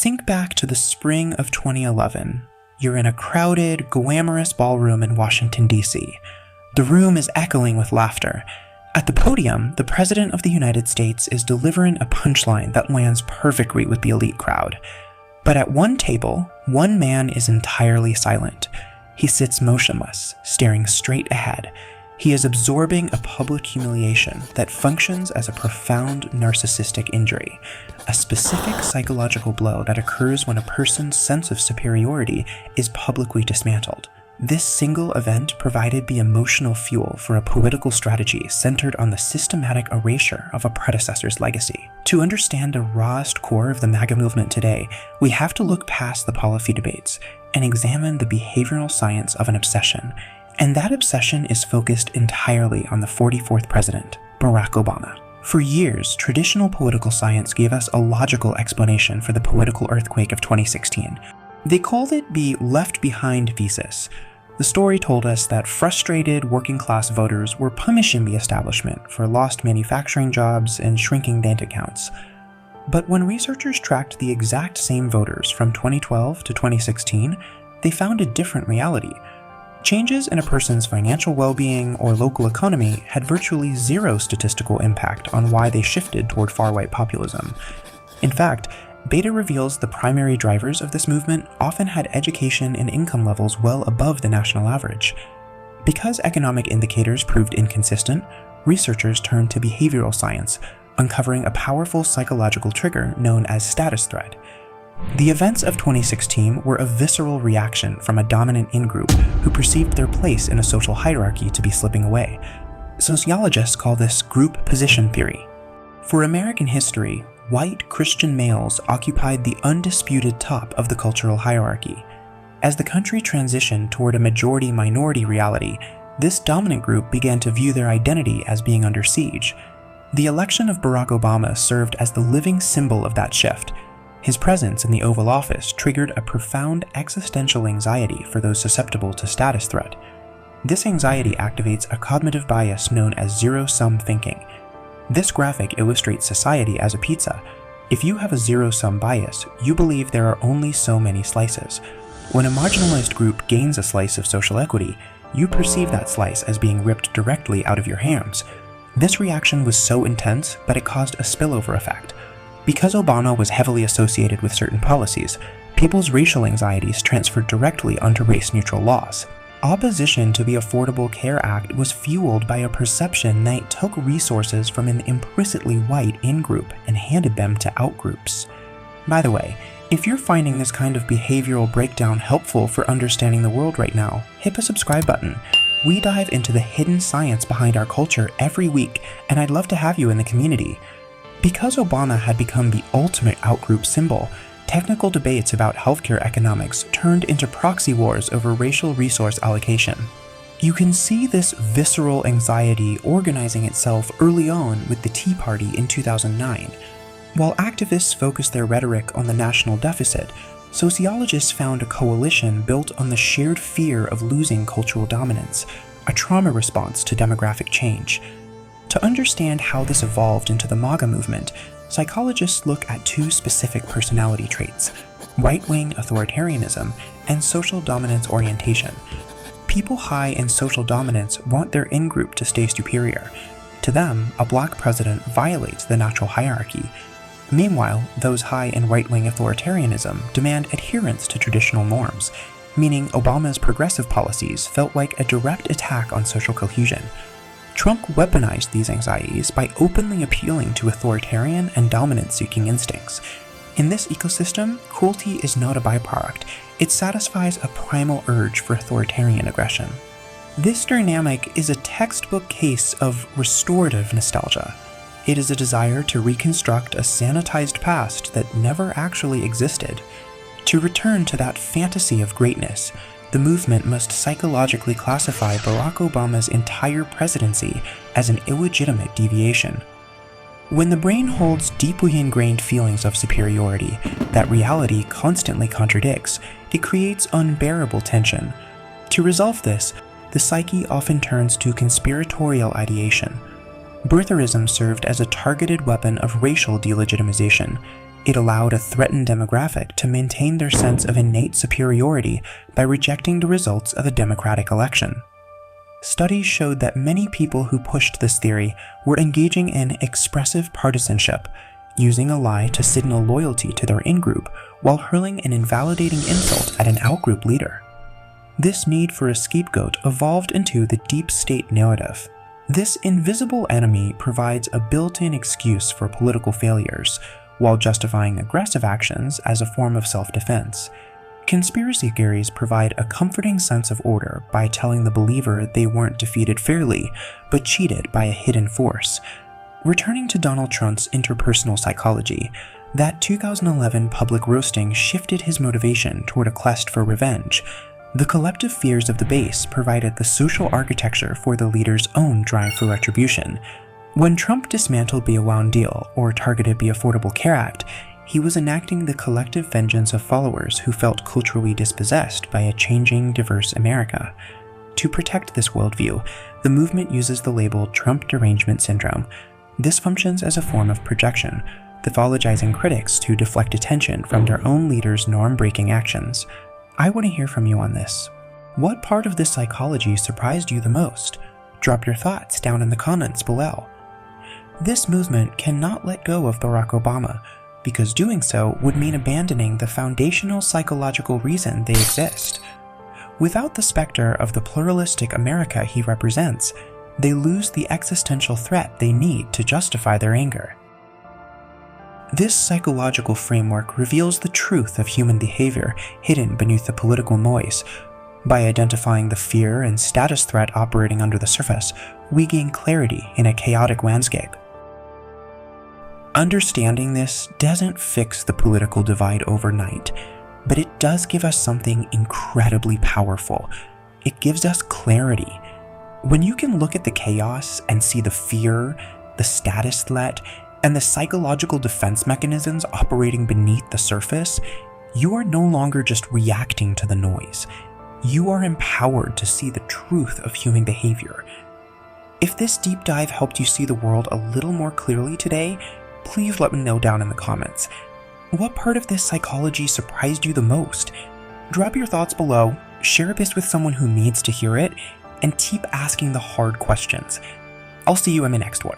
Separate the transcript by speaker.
Speaker 1: Think back to the spring of 2011. You're in a crowded, glamorous ballroom in Washington, D.C. The room is echoing with laughter. At the podium, the President of the United States is delivering a punchline that lands perfectly with the elite crowd. But at one table, one man is entirely silent. He sits motionless, staring straight ahead. He is absorbing a public humiliation that functions as a profound narcissistic injury, a specific psychological blow that occurs when a person's sense of superiority is publicly dismantled. This single event provided the emotional fuel for a political strategy centered on the systematic erasure of a predecessor's legacy. To understand the rawest core of the MAGA movement today, we have to look past the policy debates and examine the behavioral science of an obsession. And that obsession is focused entirely on the 44th president, Barack Obama. For years, traditional political science gave us a logical explanation for the political earthquake of 2016. They called it the left behind thesis. The story told us that frustrated working-class voters were punishing the establishment for lost manufacturing jobs and shrinking bank accounts. But when researchers tracked the exact same voters from 2012 to 2016, they found a different reality. Changes in a person's financial well-being or local economy had virtually zero statistical impact on why they shifted toward far-right populism. In fact, data reveals the primary drivers of this movement often had education and income levels well above the national average. Because economic indicators proved inconsistent, researchers turned to behavioral science, uncovering a powerful psychological trigger known as status threat. The events of 2016 were a visceral reaction from a dominant in-group who perceived their place in a social hierarchy to be slipping away. Sociologists call this group position theory. For American history, white Christian males occupied the undisputed top of the cultural hierarchy. As the country transitioned toward a majority-minority reality, this dominant group began to view their identity as being under siege. The election of Barack Obama served as the living symbol of that shift. His presence in the Oval Office triggered a profound existential anxiety for those susceptible to status threat. This anxiety activates a cognitive bias known as zero-sum thinking. This graphic illustrates society as a pizza. If you have a zero-sum bias, you believe there are only so many slices. When a marginalized group gains a slice of social equity, you perceive that slice as being ripped directly out of your hands. This reaction was so intense that it caused a spillover effect. Because Obama was heavily associated with certain policies, people's racial anxieties transferred directly onto race-neutral laws. Opposition to the Affordable Care Act was fueled by a perception that it took resources from an implicitly white in-group and handed them to out-groups. By the way, if you're finding this kind of behavioral breakdown helpful for understanding the world right now, hit the subscribe button. We dive into the hidden science behind our culture every week, and I'd love to have you in the community. Because Obama had become the ultimate outgroup symbol, technical debates about healthcare economics turned into proxy wars over racial resource allocation. You can see this visceral anxiety organizing itself early on with the Tea Party in 2009. While activists focused their rhetoric on the national deficit, sociologists found a coalition built on the shared fear of losing cultural dominance, a trauma response to demographic change. To understand how this evolved into the MAGA movement, psychologists look at two specific personality traits: right-wing authoritarianism and social dominance orientation. People high in social dominance want their in-group to stay superior. To them, a black president violates the natural hierarchy. Meanwhile, those high in right-wing authoritarianism demand adherence to traditional norms, meaning Obama's progressive policies felt like a direct attack on social cohesion. Trump weaponized these anxieties by openly appealing to authoritarian and dominance-seeking instincts. In this ecosystem, cruelty is not a byproduct. It satisfies a primal urge for authoritarian aggression. This dynamic is a textbook case of restorative nostalgia. It is a desire to reconstruct a sanitized past that never actually existed. To return to that fantasy of greatness, the movement must psychologically classify Barack Obama's entire presidency as an illegitimate deviation. When the brain holds deeply ingrained feelings of superiority that reality constantly contradicts, it creates unbearable tension. To resolve this, the psyche often turns to conspiratorial ideation. Birtherism served as a targeted weapon of racial delegitimization. It allowed a threatened demographic to maintain their sense of innate superiority by rejecting the results of a democratic election. Studies showed that many people who pushed this theory were engaging in expressive partisanship, using a lie to signal loyalty to their in-group while hurling an invalidating insult at an out-group leader. This need for a scapegoat evolved into the deep state narrative. This invisible enemy provides a built-in excuse for political failures, while justifying aggressive actions as a form of self-defense. Conspiracy theories provide a comforting sense of order by telling the believer they weren't defeated fairly, but cheated by a hidden force. Returning to Donald Trump's interpersonal psychology, that 2011 public roasting shifted his motivation toward a quest for revenge. The collective fears of the base provided the social architecture for the leader's own drive for retribution. When Trump dismantled the One Deal or targeted the Affordable Care Act, he was enacting the collective vengeance of followers who felt culturally dispossessed by a changing, diverse America. To protect this worldview, the movement uses the label Trump derangement syndrome. This functions as a form of projection, pathologizing critics to deflect attention from their own leaders' norm-breaking actions. I want to hear from you on this. What part of this psychology surprised you the most? Drop your thoughts down in the comments below. This movement cannot let go of Barack Obama, because doing so would mean abandoning the foundational psychological reason they exist. Without the specter of the pluralistic America he represents, they lose the existential threat they need to justify their anger. This psychological framework reveals the truth of human behavior hidden beneath the political noise. By identifying the fear and status threat operating under the surface, we gain clarity in a chaotic landscape. Understanding this doesn't fix the political divide overnight, but it does give us something incredibly powerful. It gives us clarity. When you can look at the chaos and see the fear, the status threat, and the psychological defense mechanisms operating beneath the surface, you are no longer just reacting to the noise. You are empowered to see the truth of human behavior. If this deep dive helped you see the world a little more clearly today, please let me know down in the comments. What part of this psychology surprised you the most? Drop your thoughts below, share this with someone who needs to hear it, and keep asking the hard questions. I'll see you in my next one.